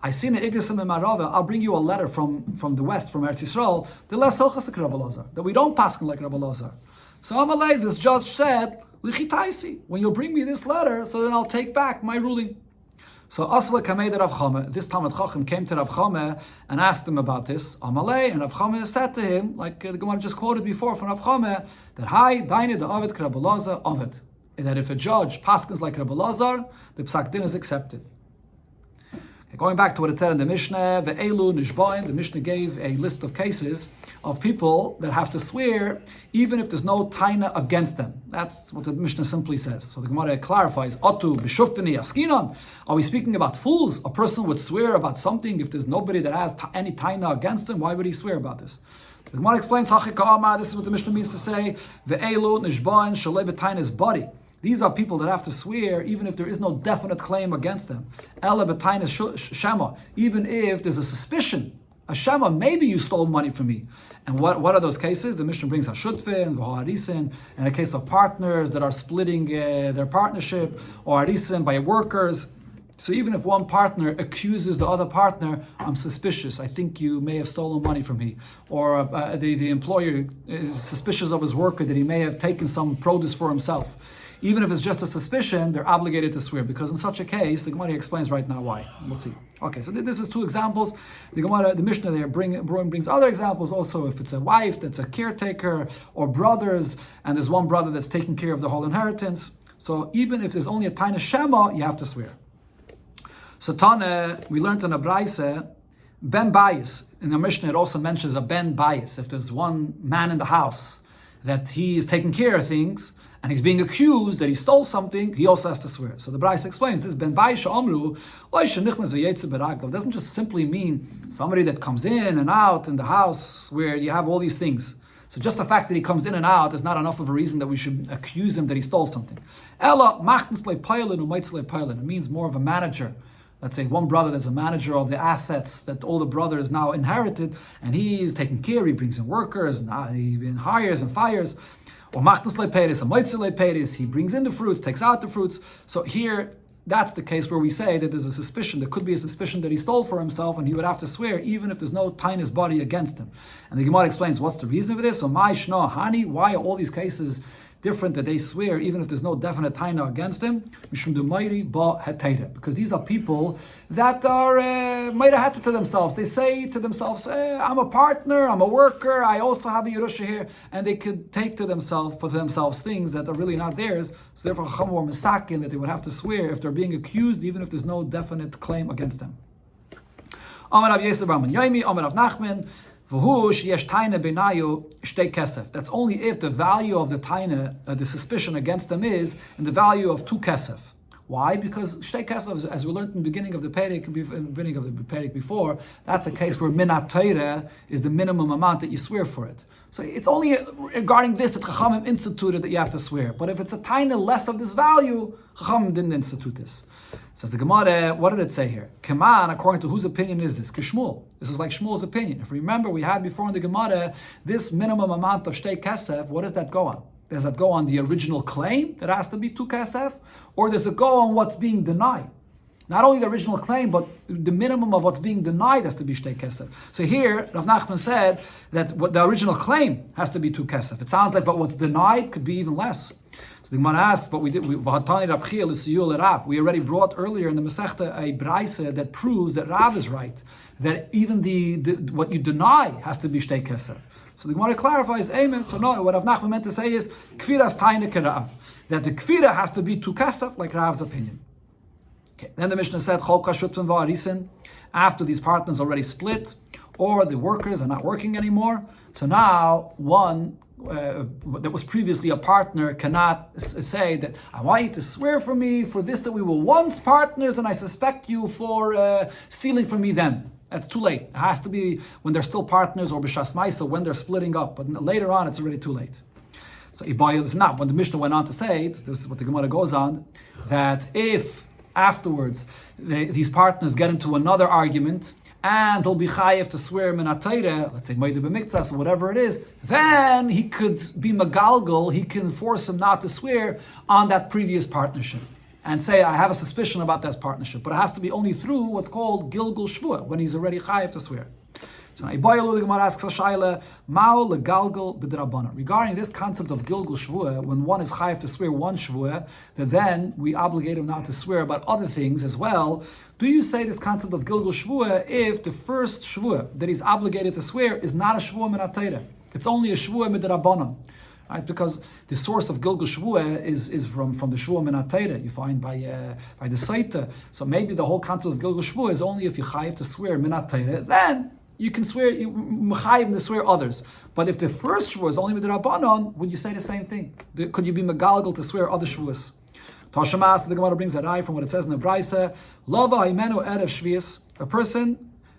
I see in Igrisim and Marava, I'll bring you a letter from the west, from Eretz Yisrael, the less Hilchas Rabbi Elazar, that we don't paskin like Rabbi Elazar. So Amalei, this judge said, Lichitaisi, when you bring me this letter, so then I'll take back my ruling. So Asla Kamed Rav Chama, this Talmud Chacham came to Rav Chama and asked him about this. Amalei, and Rav Chama said to him, like the Gemara just quoted before from Rav Chama, that Hai Daine the Ovid Rabbi Elazar Ovid, and that if a judge paskins like Rabbi Elazar, the psak din is accepted. Going back to what it said in the Mishnah, the Mishnah gave a list of cases of people that have to swear even if there's no taina against them. That's what the Mishnah simply says. So the Gemara clarifies, Atu b'shuftani askinon. Are we speaking about fools? A person would swear about something if there's nobody that has any taina against him. Why would he swear about this? So the Gemara explains, this is what the Mishnah means to say, ve'elu nishbain shalei b'taina's body. These are people that have to swear even if there is no definite claim against them. Ela b'tainas shema, even if there's a suspicion, a shema, maybe you stole money from me. And what are those cases? The Mishnah brings hashutfe and v'ha'arisin, and a case of partners that are splitting their partnership, or harisin by workers. So even if one partner accuses the other partner, I'm suspicious, I think you may have stolen money from me. Or the employer is suspicious of his worker that he may have taken some produce for himself. Even if it's just a suspicion, they're obligated to swear, because in such a case, the Gemara explains right now why. We'll see. Okay, so this is two examples. The Gemara, the Mishnah there brings other examples also. If it's a wife that's a caretaker, or brothers, and there's one brother that's taking care of the whole inheritance. So even if there's only a taina shema, you have to swear. So Tana, we learned in a Braise, Ben Bayis. In the Mishnah, it also mentions a Ben Bayis. If there's one man in the house that he is taking care of things, and he's being accused that he stole something, he also has to swear. So the Braise explains this: Ben Bayis Amru, it doesn't just simply mean somebody that comes in and out in the house where you have all these things. So just the fact that he comes in and out is not enough of a reason that we should accuse him that he stole something. It means more of a manager. Let's say one brother that's a manager of the assets that all the brothers now inherited, and he's taking care, he brings in workers, and he hires and fires. Or machnas leiperis, or moitzi leiperis, he brings in the fruits, takes out the fruits. So here, that's the case where we say that there's a suspicion, there could be a suspicion that he stole for himself, and he would have to swear even if there's no tainus body against him. And the Gemara explains what's the reason for this. So my shno hani, why are all these cases different that they swear even if there's no definite taina against him? Because these are people that are meiraheta to themselves. They say to themselves, I'm a partner, I'm a worker, I also have a Yerusha here, and they could take to themselves for themselves things that are really not theirs. So therefore Chacham were misakin that they would have to swear if they're being accused even if there's no definite claim against them. Amar Rav Yosef bar Yaimi, Amar Rav Nachman, that's only if the value of the taina, the suspicion against them is in the value of 2 kesef. Why? Because shtei kesef, as we learned in the beginning of the Perek, before, that's a case where minat Torah is the minimum amount that you swear for it. So it's only regarding this that Chachamim instituted that you have to swear. But if it's a taina less of this value, Chachamim didn't institute this. Says the Gemara, what did it say here? Keman, according to whose opinion is this? Kishmul. This is like Shmuel's opinion. If you remember, we had before in the Gemara, this minimum amount of shtei kesef, what does that go on? Does that go on the original claim that has to be 2 kesef? Or does it go on what's being denied? Not only the original claim, but the minimum of what's being denied has to be shtei kesef. So here, Rav Nachman said that what the original claim has to be 2 kesef. It sounds like, but what's denied could be even less. So the Gemara asks, but we already brought earlier in the Masechta a braisa that proves that Rav is right, that even the what you deny has to be shtei kesef. So the Gemara clarifies, amen. So no, what Rav Nachman meant to say is kfiras taina kerav, that the kfira has to be 2 kesef, like Rav's opinion. Okay. Then the Mishnah said, Chol kashutvan va'arisen, after these partners already split, or the workers are not working anymore. So now one that was previously a partner cannot say that I want you to swear for me for this that we were once partners and I suspect you for stealing from me then. That's too late. It has to be when they're still partners or b'shas ma'isa when they're splitting up. But later on, it's already too late. So now, when the Mishnah went on to say, this is what the Gemara goes on, that if afterwards these partners get into another argument and he'll be chayiv to swear minat Torah, let's say moed b'miktzas or whatever it is, then he could be magalgal, he can force him not to swear on that previous partnership and say, I have a suspicion about that partnership, but it has to be only through what's called gilgul shvua, when he's already chayiv to swear. So now, the Gemara asks a shaila, ma'o legalgal b'drabana. Regarding this concept of gilgul shvua, when one is chayiv to swear one shvua, then we obligate him not to swear about other things as well. Do you say this concept of gilgul shvua if the first shvua that he's obligated to swear is not a shvua minat Torah? It's only a shvua midrabanan. Right? Because the source of gilgul shvua is from the shvua minat Torah. You find by the Saita. So maybe the whole concept of gilgul shvua is only if you chayiv to swear minat Torah, then you can swear, you mechayiv to swear others. But if the first shvua is only midrabanan, would you say the same thing? Could you be megalgal to swear other shvuas? Tashamas, the Gemara brings a rai from what it says in the Braisa. Lava haimenu erev shvius. A person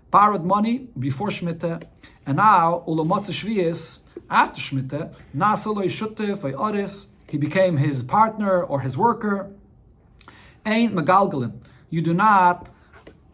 borrowed money before Shemitah, and now ulamotz shvius after Shemitah, nasa lo yishutev v'yoris. He became his partner or his worker. Ain't megalgalin. You do not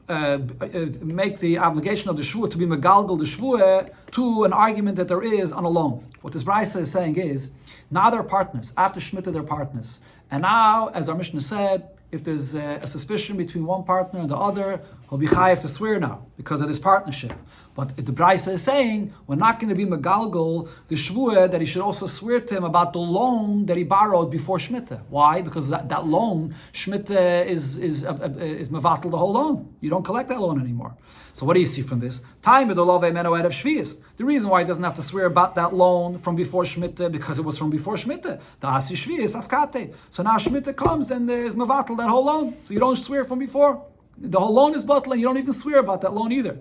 make the obligation of the shvua to be megalgal the shvua to an argument that there is on a loan. What this Braisa is saying is, now they're partners. After Shemitah, they're partners. And now, as our Mishnah said, if there's a suspicion between one partner and the other, he'll be chayiv to swear now because of this partnership. But the Braisa is saying we're not going to be megalgal the shvua that he should also swear to him about the loan that he borrowed before Shemitah. Why? Because that loan, Shemitah is mevatel the whole loan. You don't collect that loan anymore. So what do you see from this? The reason why he doesn't have to swear about that loan from before Shemitah, because it was from before Shemitah. The asi shvius afkate. So now Shemitah comes and there's mevatel that whole loan. So you don't swear from before. The whole loan is batel, and you don't even swear about that loan either.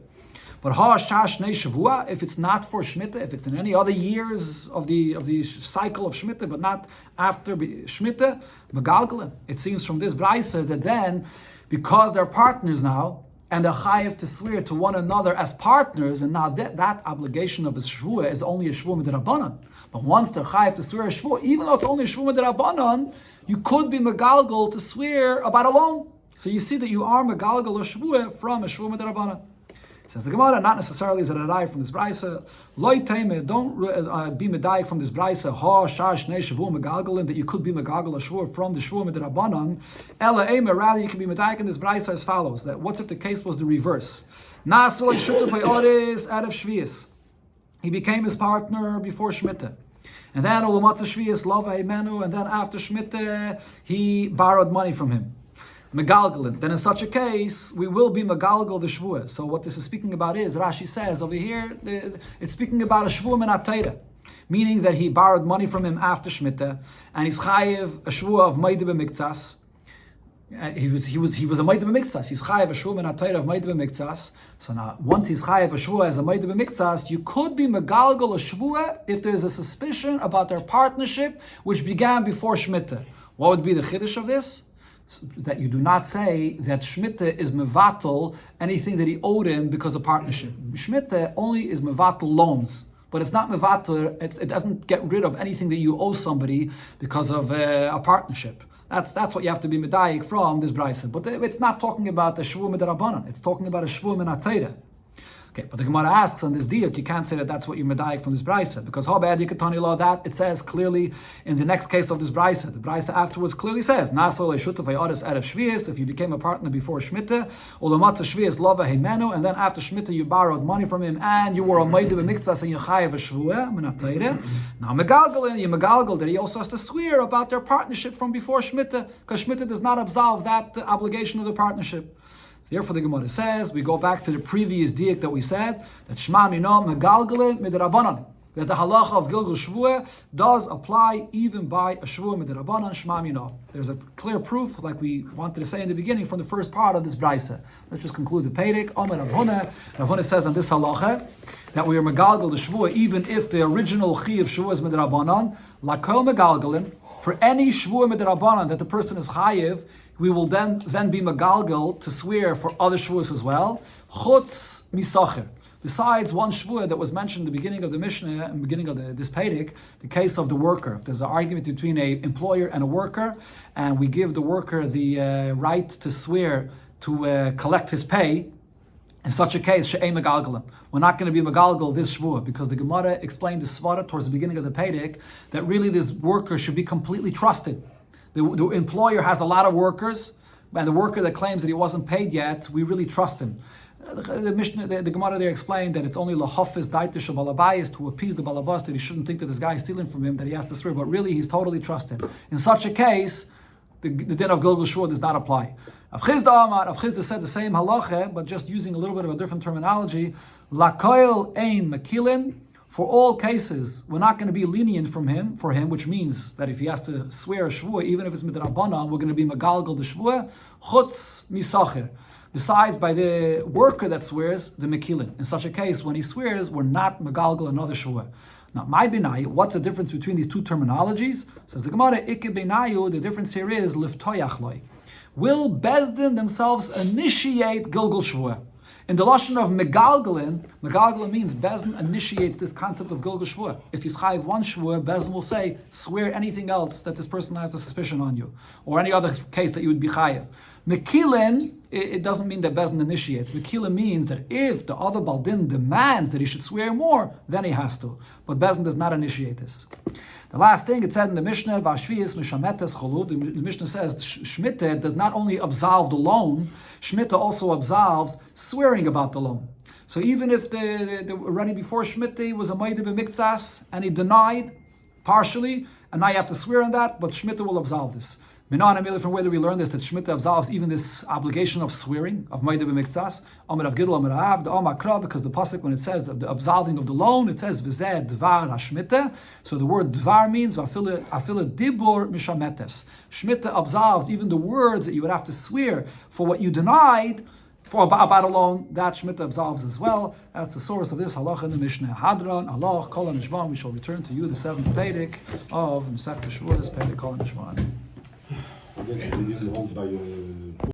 But if it's not for Shemitah, if it's in any other years of the cycle of Shemitah, but not after Shemitah, megalgalim. It seems from this Braisa that then, because they're partners now, and they're chayiv to swear to one another as partners, and now that obligation of a shvua is only a shvua midrabanan. But once they're chayiv to swear a shvua, even though it's only a shvua midrabanan, you could be megalgal to swear about a loan. So you see that you are megalgal a shvua from a shvua midrabanan. Says the Gemara, not necessarily is it a raya from this brisa. Loi teime, don't be medayik from this brisa. Ha shar shnei shavuos megalgalin, that you could be megalgal a shvur from the shvur midrabanan. Ela eime, rather you can be medayik in this brisa as follows. That what's if the case was the reverse? Nasel shutuf oris out of shvius. He became his partner before Shemitah. And then ulamatza shvius lava imenu, and then after Shemitah he borrowed money from him. Megalgalin. Then in such a case, we will be megalgal the shvuah. So what this is speaking about is, Rashi says over here, it's speaking about a shvuah min atayra, meaning that he borrowed money from him after Shemitah, and he's chayev a shvuah of maida b'miktsas. He was a maida b'miktsas. He's chayev a shvuah min atayra of maida b'miktsas. So now, once he's chayev a shvuah as a maida b'miktsas, you could be megalgal a shvuah if there is a suspicion about their partnership which began before Shemitah. What would be the chiddush of this? That you do not say that Shemitah is mevatel anything that he owed him because of partnership. Shemitah only is mevatel loans, but it's not mevatel. It doesn't get rid of anything that you owe somebody because of a partnership. That's what you have to be medayik from this brisa. But it's not talking about a shvuah midrabanan. It's talking about a shvuah min atayra. Okay, but the Gemara asks on this diuk, you can't say that that's what you're medayik from this brisa, because how bad you could tell law that it says clearly in the next case of this brisa. The brisa afterwards clearly says, Nasal shutuf oris erev shvius, if you became a partner before Shemitah, ulamatza shvius lava heimenu, and then after Shemitah you borrowed money from him and you were a maida b'miktsas and you chayev a shvuah min atayra. Now megalgal, you megalgal that he also has to swear about their partnership from before Shemitah, because Shemitah does not absolve that obligation of the partnership. Therefore, the Gemara says, we go back to the previous diak that we said, that Shema Mino Megalgalin Midrabanan, that the halacha of Gilgal Shvuah does apply even by a Shvuah Midrabanan Shema Mino. There's a clear proof, like we wanted to say in the beginning, from the first part of this brisa. Let's just conclude the Peirik. Omer Rav Huna says on this halacha, that we are Megalgal the Shvuah, even if the original Chi of Shvuah is Midrabanan, Lakol Megalgalin, for any Shvuah Midrabanan that the person is Chayiv, we will then be megalgal to swear for other shvuas as well. Chutz misacher. Besides one shvuah that was mentioned in the beginning of the Mishnah and beginning of this Peirik, the case of the worker. If there's an argument between an employer and a worker, and we give the worker the right to swear to collect his pay, in such a case, she'ei megalgalim. We're not going to be megalgal this shvuah, because the Gemara explained the svara towards the beginning of the Peirik that really this worker should be completely trusted. The employer has a lot of workers, and the worker that claims that he wasn't paid yet, we really trust him. The Mishnah, the Gemara there explained that it's only lahafiz daitish of balabayis to appease the balabas, that he shouldn't think that this guy is stealing from him, that he has to swear, but really he's totally trusted. In such a case, the din of Gilgal Shvuah does not apply. Rav Chizda said the same halacha, but just using a little bit of a different terminology. Lakoil ein makilin. For all cases, we're not going to be lenient for him, which means that if he has to swear a shvuah, even if it's midrabanan, we're going to be megalgal the shvuah, chutz misacher. Besides, by the worker that swears, the mekilin. In such a case, when he swears, we're not megalgal another shvuah. Now, my benai, what's the difference between these two terminologies? Says the Gemara, ikke benayu, the difference here is liftoyach loy. Will Bezdin themselves initiate gilgal shvuah? In the lashon of megalgalin means Bezdin initiates this concept of Gilgal Shvuah. If he's chayiv one shvuah, Bezdin will say, swear anything else that this person has a suspicion on you, or any other case that you would be chayiv. Mekilin, it doesn't mean that Bezdin initiates. Mekilin means that if the other Baldin demands that he should swear more, then he has to. But Bezdin does not initiate this. The last thing it said in the Mishnah, Vashvius mishametes cholu. The Mishnah says Shemitah does not only absolve the loan, Shemitah also absolves swearing about the loan. So even if the already before Shemitah he was a maida b'miktsas and he denied partially, and now you have to swear on that, but Shemitah will absolve this. From where do we learn this? That Shemitah absolves even this obligation of swearing, of Maida b'miktsas, Amar Av Gidl, Amar Av, the Amar Kra, because the pasuk when it says the absolving of the loan, it says V'zeh Dvar HaShemitah. So the word Dvar means Afila Dibur Mishametes. Shemitah absolves even the words that you would have to swear for what you denied for about a loan, that Shemitah absolves as well. That's the source of this halacha in the Mishnah. Hadran, Allah, Kol HaNishman. We shall return to you the seventh Peirik of Masechta Shavuos, Peirik Kol HaNishman.